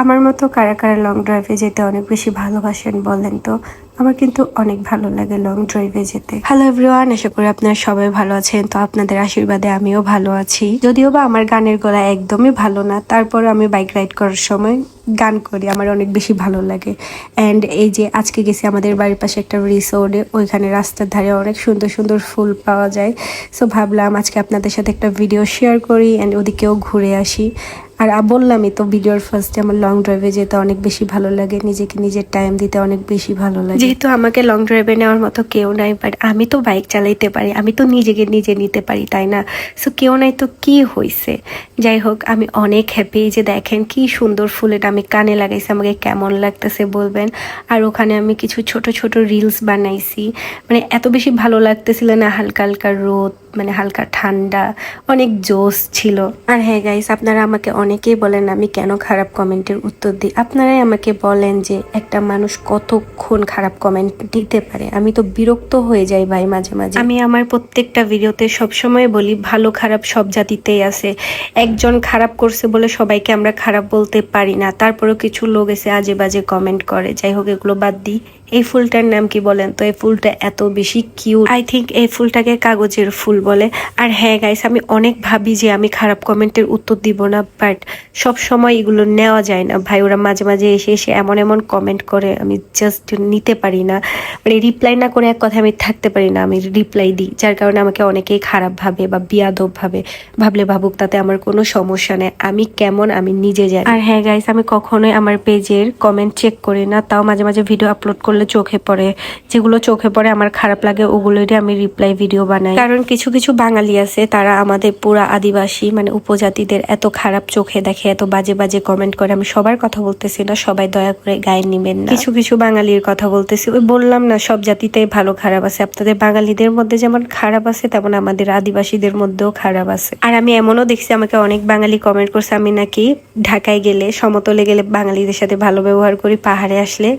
আমার মতো কারা কারা লং ড্রাইভে যেতে অনেক বেশি ভালোবাসেন বলেন তো? আমার কিন্তু অনেক ভালো লাগে লং ড্রাইভে যেতে। হ্যালো এভরিওয়ান, আশা করি আপনারা সবাই ভালো আছেন। তো আপনাদের আশীর্বাদে আমিও ভালো আছি। যদিও বা আমার গানের গলা একদমই ভালো না, তারপর আমি বাইক রাইড করার সময় গান করি, আমার অনেক বেশি ভালো লাগে। অ্যান্ড এই যে আজকে গেছি আমাদের বাড়ির পাশে একটা রিসোর্টে, ওইখানে রাস্তার ধারে অনেক সুন্দর সুন্দর ফুল পাওয়া যায়। সো ভাবলাম আজকে আপনাদের সাথে একটা ভিডিও শেয়ার করি অ্যান্ড ওদিকেও ঘুরে আসি। আর বললামই তো ভিডিওর ফার্স্টে, আমার লং ড্রাইভে যেতে অনেক বেশি ভালো লাগে, নিজেকে নিজের টাইম দিতে অনেক বেশি ভালো লাগে। যেহেতু আমাকে লং ড্রাইভে নেওয়ার মতো কেউ নাই, বাট আমি তো বাইক চালাইতে পারি, আমি তো নিজেকে নিজে নিতে পারি, তাই না? সো কেউ নাই তো কি হয়েছে। যাই হোক, আমি অনেক হ্যাপি যে দেখেন কি সুন্দর ফুল, এটা আমি কানে লাগাইছি, আমাকে কেমন লাগতেছে বলবেন। আর ওখানে আমি কিছু ছোট ছোট রিলস বানাইছি, মানে এত বেশি ভালো লাগতেছিল না, হালকা হালকা রোদ, মানে হালকা ঠান্ডা, অনেক জোশ ছিল। আর হ্যাঁ গাইস, আপনারা আমাকে অনেকেই বলেন আমি কেন খারাপ কমেন্টের উত্তর দিই। আপনারাই আমাকে বলেন যে একটা মানুষ কতক্ষণ খারাপ কমেন্ট দিতে পারে। আমি তো বিরক্ত হয়ে যাই ভাই মাঝে মাঝে। আমি আমার প্রত্যেকটা ভিডিওতে সবসময় বলি ভালো খারাপ সব জাতিতেই আছে। একজন খারাপ করছে বলে সবাইকে আমরা খারাপ বলতে পারি না। তারপরেও কিছু লোক এসে আজে বাজে কমেন্ট করে। যাই হোক, এগুলো বাদ দিই। এই ফুলটার নাম কি বলেন তো? এই ফুলটা এত বেশি কিউট। আই থিঙ্ক এই ফুলটাকে কাগজের ফুল বলে। আর হ্যাঁ গাইস, আমি অনেক ভাবি যে আমি খারাপ কমেন্টের উত্তর দিব না, বাট সব সময় এগুলো নেওয়া যায় না ভাই। ওরা মাঝে মাঝে এসে এসে এমন এমন কমেন্ট করে, আমি জাস্ট নিতে পারি না। মানে রিপ্লাই না করে এক কথা আমি থাকতে পারি না, আমি রিপ্লাই দিই। যার কারণে আমাকে অনেকেই খারাপ ভাবে বা বিয়াদব ভাবে। ভাবলে ভাবুক, তাতে আমার কোনো সমস্যা নেই। আমি কেমন আমি নিজে জানি। আর হ্যাঁ গাইস, আমি কখনোই আমার পেজের কমেন্ট চেক করি না, তাও মাঝে মাঝে ভিডিও আপলোড করলে চোখে পড়ে, যেগুলো চোখে পড়ে আমার খারাপ লাগে ওগুলোরই আমি রিপ্লাই ভিডিও বানাই। কারণ কিছু কিছু বাঙালি আছে, তারা আমাদের পুরা আদিবাসী মানে উপজাতিদের এত খারাপ চোখে দেখে, এত বাজে বাজে কমেন্ট করে। আমি সবার কথা বলতেছি না, সবাই দয়া করে গায়ে নিবেন না। কিছু কিছু বাঙালির কথা বলতেছি। ওই বললাম না, সব জাতিতেই ভালো খারাপ আছে। আপনাদের বাঙালিদের মধ্যে যেমন খারাপ আছে, তেমন আমাদের আদিবাসীদের মধ্যেও খারাপ আছে। আর আমি এমনও দেখছি, আমাকে অনেক বাঙালি কমেন্ট করছে আমি নাকি ঢাকায় গেলে, সমতলে গেলে বাঙালিদের সাথে ভালো ব্যবহার করি, পাহাড়ে আসলে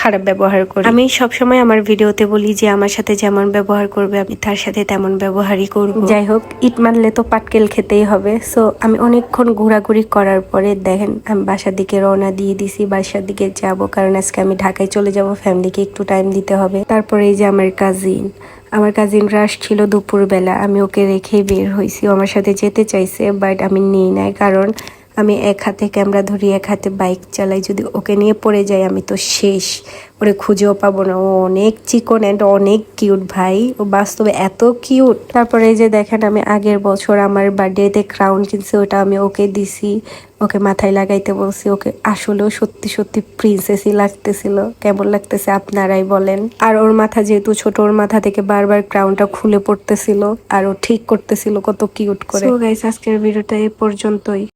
খারাপ ব্যবহার করি। আমি সবসময় আমার ভিডিওতে বলি যে আমার সাথে যেমন ব্যবহার করবে আমি তার সাথে তেমন ব্যবহারই করব। যাই হোক, ইট মারলে তো পাটকেল খেতেই হবে। সো আমি অনেকক্ষণ ঘোরাঘুরি করার পরে দেখেন আমি বাসার দিকে রওনা দিয়ে দিছি। বাসার দিকে যাব, কারণ আজকে আমি ঢাকায় চলে যাব, ফ্যামিলিকে একটু টাইম দিতে হবে। তারপরে এই যে আমার কাজিনরা আসছিল দুপুরবেলা, আমি ওকে রেখেই বের হয়েছি। ও আমার সাথে যেতে চাইছে, বাট আমি নিই নাই, কারণ আমি এক হাতে ক্যামেরা ধরি, এক হাতে বাইক চালাই। যদি ওকে নিয়ে পড়ে যাই আমি তো শেষ, ওরে খুঁজেও পাবো না। ও অনেক চিকন অ্যান্ড অনেক কিউট ভাই, ও বাস্তবে এত কিউট। তারপরে এই যে দেখেন, আমি আগের বছর আমার বার্থডেতে ক্রাউন কিনছি, ওটা আমি ওকে দিছি, ওকে মাথায় লাগাইতে বলছি। ওকে আসলেও সত্যি সত্যি প্রিন্সেসই লাগতেছিল। কেমন লাগতেছে আপনারাই বলেন। আর ওর মাথা যেহেতু ছোট, ওর মাথা থেকে বারবার ক্রাউনটা খুলে পড়তেছিল আর ও ঠিক করতেছিল কত কিউট করে। সো গাইস, আজকের ভিডিওটা এই পর্যন্তই।